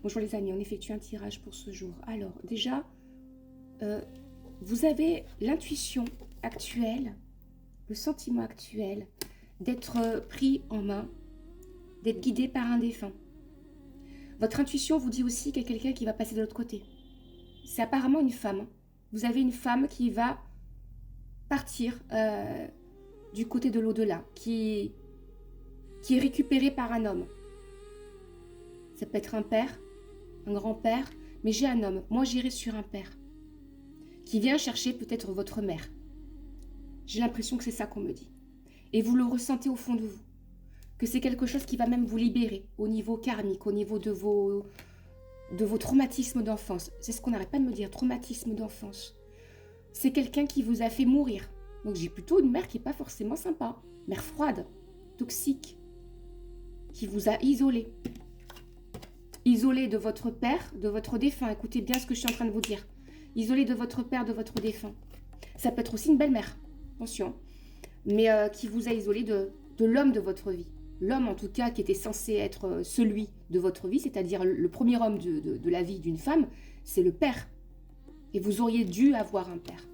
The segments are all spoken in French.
Bonjour les amis, on effectue un tirage pour ce jour. Alors déjà, vous avez l'intuition actuelle, le sentiment actuel d'être pris en main, d'être guidé par un défunt. Votre intuition vous dit aussi qu'il y a quelqu'un qui va passer de l'autre côté. C'est apparemment une femme. Vous avez une femme qui va partir du côté de l'au-delà, qui est récupérée par un homme. Ça peut être un père, un grand-père, mais j'ai un homme. Moi, j'irai sur un père qui vient chercher peut-être votre mère. J'ai l'impression que c'est ça qu'on me dit. Et vous le ressentez au fond de vous, que c'est quelque chose qui va même vous libérer au niveau karmique, au niveau de vos traumatismes d'enfance. C'est ce qu'on n'arrête pas de me dire, traumatisme d'enfance. C'est quelqu'un qui vous a fait mourir. Donc j'ai plutôt une mère qui n'est pas forcément sympa. Mère froide, toxique, qui vous a isolé. Isolé de votre père, de votre défunt. Écoutez bien ce que je suis en train de vous dire. Isolé de votre père, de votre défunt. Ça peut être aussi une belle-mère, attention. Mais qui vous a isolé de l'homme de votre vie. L'homme, en tout cas, qui était censé être celui de votre vie, c'est-à-dire le premier homme de la vie d'une femme, c'est le père. Et vous auriez dû avoir un père.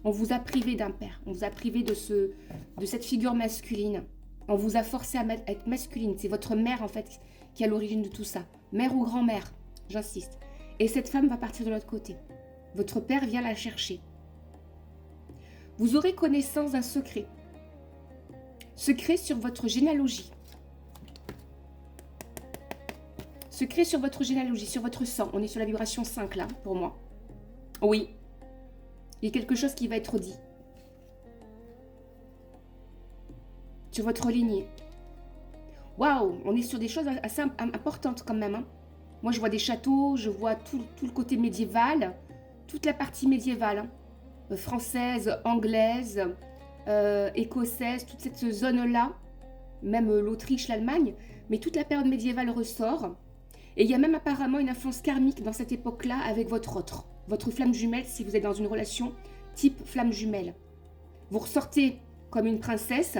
On vous a privé d'un père. On vous a privé de cette figure masculine. On vous a forcé à être masculine. C'est votre mère, en fait, qui est à l'origine de tout ça. Mère ou grand-mère, j'insiste. Et cette femme va partir de l'autre côté. Votre père vient la chercher. Vous aurez connaissance d'un secret. Secret sur votre généalogie. Secret sur votre généalogie, sur votre sang. On est sur la vibration 5 là, pour moi. Oui. Il y a quelque chose qui va être dit. Sur votre lignée. Waouh, on est sur des choses assez importantes quand même. Hein. Moi, je vois des châteaux, je vois tout le côté médiéval, toute la partie médiévale. Hein. Française, anglaise, écossaise, toute cette zone-là, même l'Autriche, l'Allemagne, mais toute la période médiévale ressort. Et il y a même apparemment une influence karmique dans cette époque-là avec votre flamme jumelle, si vous êtes dans une relation type flamme jumelle. Vous ressortez comme une princesse,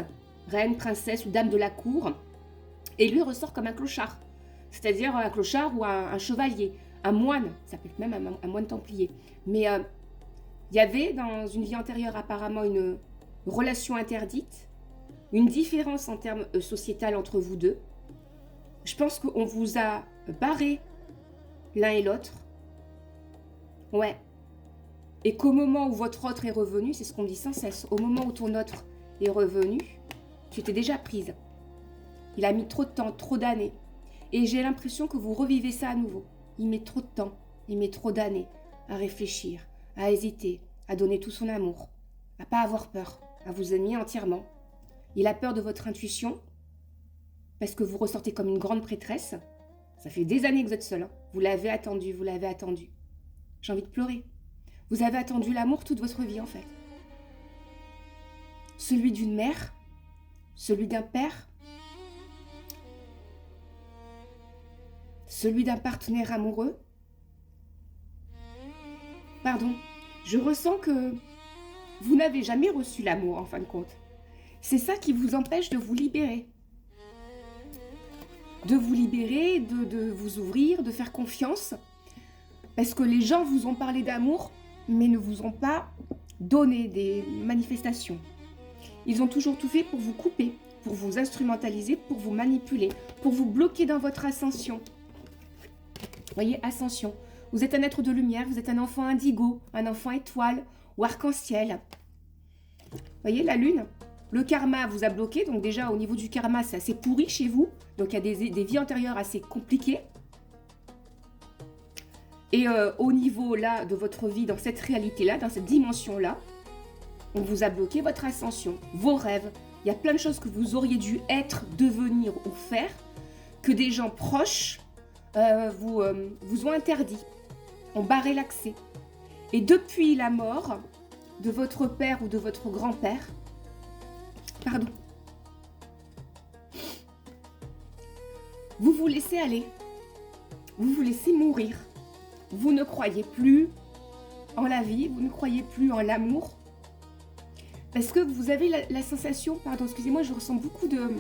reine, princesse ou dame de la cour, et lui ressort comme un clochard, c'est-à-dire un clochard ou un chevalier, un moine, ça peut être même un moine templier. Mais il y avait dans une vie antérieure apparemment une relation interdite, une différence en termes sociétal entre vous deux. Je pense qu'on vous a barré l'un et l'autre. Ouais. Et qu'au moment où votre autre est revenu, c'est ce qu'on dit sans cesse, au moment où ton autre est revenu, tu étais déjà prise. Il a mis trop de temps, trop d'années. Et j'ai l'impression que vous revivez ça à nouveau. Il met trop de temps, il met trop d'années à réfléchir, à hésiter, à donner tout son amour, à pas avoir peur, à vous aimer entièrement. Il a peur de votre intuition, parce que vous ressortez comme une grande prêtresse. Ça fait des années que vous êtes seule. Hein. Vous l'avez attendu, vous l'avez attendu. J'ai envie de pleurer. Vous avez attendu l'amour toute votre vie, en fait. Celui d'une mère, celui d'un père, celui d'un partenaire amoureux. Pardon, je ressens que vous n'avez jamais reçu l'amour, en fin de compte. C'est ça qui vous empêche de vous libérer. De vous libérer, de vous ouvrir, de faire confiance. Parce que les gens vous ont parlé d'amour, mais ne vous ont pas donné des manifestations. Ils ont toujours tout fait pour vous couper, pour vous instrumentaliser, pour vous manipuler, pour vous bloquer dans votre ascension. Voyez, ascension. Vous êtes un être de lumière, vous êtes un enfant indigo, un enfant étoile ou arc-en-ciel. Voyez, la lune, le karma vous a bloqué, donc déjà au niveau du karma, c'est assez pourri chez vous. Donc il y a des vies antérieures assez compliquées. Et au niveau là de votre vie, dans cette réalité-là, dans cette dimension-là, on vous a bloqué votre ascension, vos rêves. Il y a plein de choses que vous auriez dû être, devenir ou faire, que des gens proches vous ont interdit, ont barré l'accès. Et depuis la mort de votre père ou de votre grand-père, pardon, vous vous laissez aller, vous vous laissez mourir. Vous ne croyez plus en la vie, vous ne croyez plus en l'amour. Parce que vous avez la sensation, pardon, excusez-moi, je ressens beaucoup de...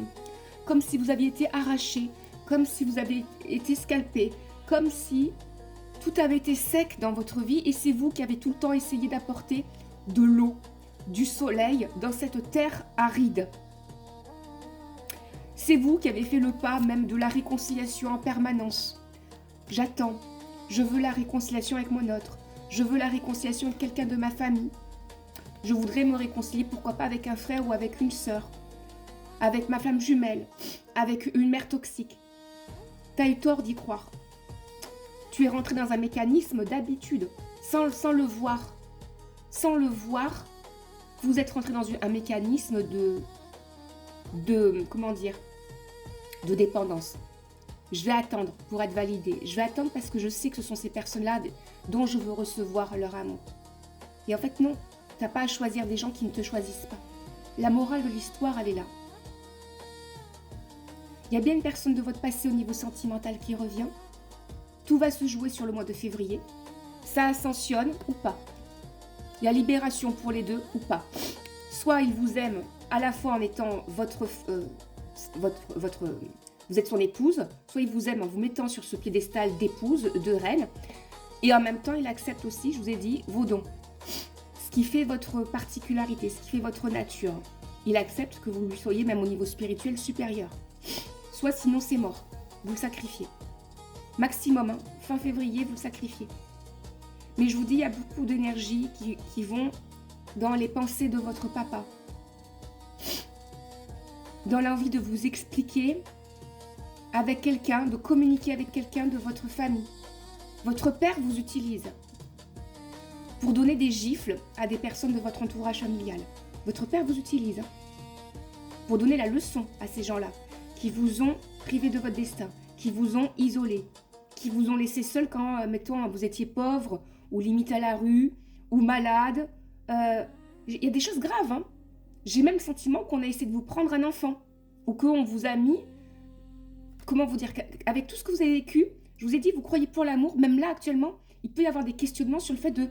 Comme si vous aviez été arraché, comme si vous aviez été scalpé, comme si tout avait été sec dans votre vie et c'est vous qui avez tout le temps essayé d'apporter de l'eau, du soleil dans cette terre aride. C'est vous qui avez fait le pas même de la réconciliation en permanence. J'attends, je veux la réconciliation avec mon autre, je veux la réconciliation avec quelqu'un de ma famille. Je voudrais me réconcilier, pourquoi pas avec un frère ou avec une sœur, avec ma flamme jumelle, avec une mère toxique. T'as eu tort d'y croire. Tu es rentré dans un mécanisme d'habitude, sans le voir. Sans le voir, vous êtes rentré dans un mécanisme comment dire, de dépendance. Je vais attendre pour être validée. Je vais attendre parce que je sais que ce sont ces personnes-là dont je veux recevoir leur amour. Et en fait, non, tu n'as pas à choisir des gens qui ne te choisissent pas. La morale de l'histoire, elle est là. Il y a bien une personne de votre passé au niveau sentimental qui revient. Tout va se jouer sur le mois de février. Ça ascensionne ou pas. Il y a libération pour les deux ou pas. Soit il vous aime à la fois en étant vous êtes son épouse, soit il vous aime en vous mettant sur ce piédestal d'épouse, de reine, et en même temps il accepte aussi, je vous ai dit, vos dons. Ce qui fait votre particularité, ce qui fait votre nature. Il accepte que vous lui soyez même au niveau spirituel supérieur. Soit sinon c'est mort, vous le sacrifiez. Maximum, hein, fin février, vous le sacrifiez. Mais je vous dis, il y a beaucoup d'énergie qui vont dans les pensées de votre papa. Dans l'envie de vous expliquer avec quelqu'un, de communiquer avec quelqu'un de votre famille. Votre père vous utilise pour donner des gifles à des personnes de votre entourage familial. Votre père vous utilise pour donner la leçon à ces gens-là qui vous ont privé de votre destin, qui vous ont isolé, qui vous ont laissé seul quand, mettons, vous étiez pauvre ou limite à la rue ou malade. Il y a des choses graves, hein. J'ai même le sentiment qu'on a essayé de vous prendre un enfant ou qu'on vous a mis, comment vous dire, avec tout ce que vous avez vécu, je vous ai dit, vous croyez pour l'amour, même là actuellement, il peut y avoir des questionnements sur le fait de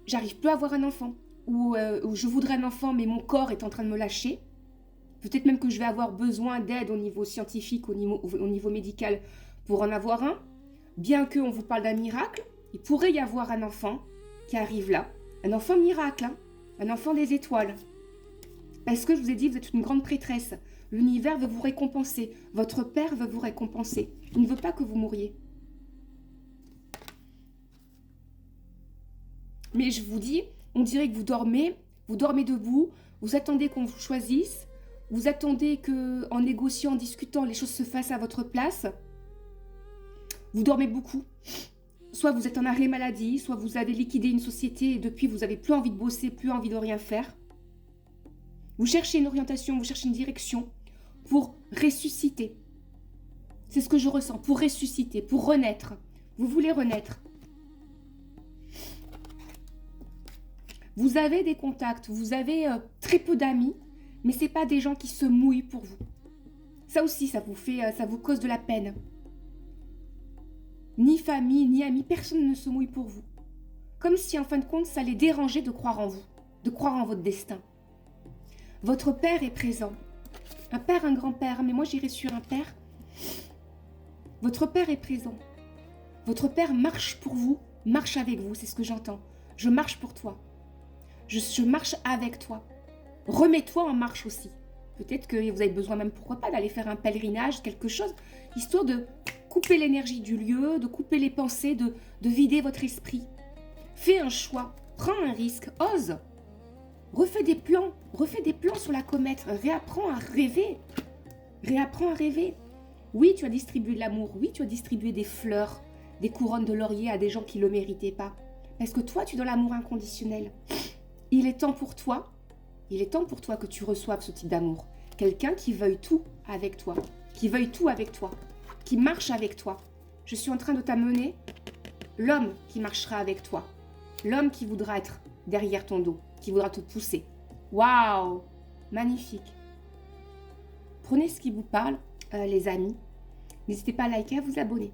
j'arrive plus à avoir un enfant ou je voudrais un enfant mais mon corps est en train de me lâcher. Peut-être même que je vais avoir besoin d'aide au niveau scientifique, au niveau médical pour en avoir un. Bien qu'on vous parle d'un miracle, il pourrait y avoir un enfant qui arrive là. Un enfant miracle, hein, un enfant des étoiles. Parce que je vous ai dit, vous êtes une grande prêtresse. L'univers veut vous récompenser. Votre père veut vous récompenser. Il ne veut pas que vous mouriez. Mais je vous dis, on dirait que vous dormez debout, vous attendez qu'on vous choisisse, vous attendez qu'en négociant, en discutant, les choses se fassent à votre place. Vous dormez beaucoup. Soit vous êtes en arrêt maladie, soit vous avez liquidé une société et depuis vous n'avez plus envie de bosser, plus envie de rien faire. Vous cherchez une orientation, vous cherchez une direction pour ressusciter. C'est ce que je ressens, pour ressusciter, pour renaître. Vous voulez renaître. Vous avez des contacts, vous avez très peu d'amis, mais ce n'est pas des gens qui se mouillent pour vous. Ça aussi, ça vous cause de la peine. Ni famille, ni amis, personne ne se mouille pour vous. Comme si en fin de compte, ça les dérangeait de croire en vous, de croire en votre destin. Votre père est présent. Un père, un grand-père, mais moi j'irai sur un père. Votre père est présent. Votre père marche pour vous, marche avec vous, c'est ce que j'entends. Je marche pour toi. Je marche avec toi. Remets-toi en marche aussi. Peut-être que vous avez besoin même, pourquoi pas, d'aller faire un pèlerinage, quelque chose, histoire de couper l'énergie du lieu, de couper les pensées, de vider votre esprit. Fais un choix, prends un risque, ose. Refais des plans sur la comète, réapprends à rêver. Réapprends à rêver. Oui, tu as distribué de l'amour, oui, tu as distribué des fleurs, des couronnes de laurier à des gens qui ne le méritaient pas. Parce que toi, tu es dans l'amour inconditionnel. Il est temps pour toi que tu reçoives ce type d'amour. Quelqu'un qui veuille tout avec toi, qui marche avec toi. Je suis en train de t'amener l'homme qui marchera avec toi, l'homme qui voudra être derrière ton dos, qui voudra te pousser. Waouh, magnifique. Prenez ce qui vous parle, les amis. N'hésitez pas à liker, à vous abonner.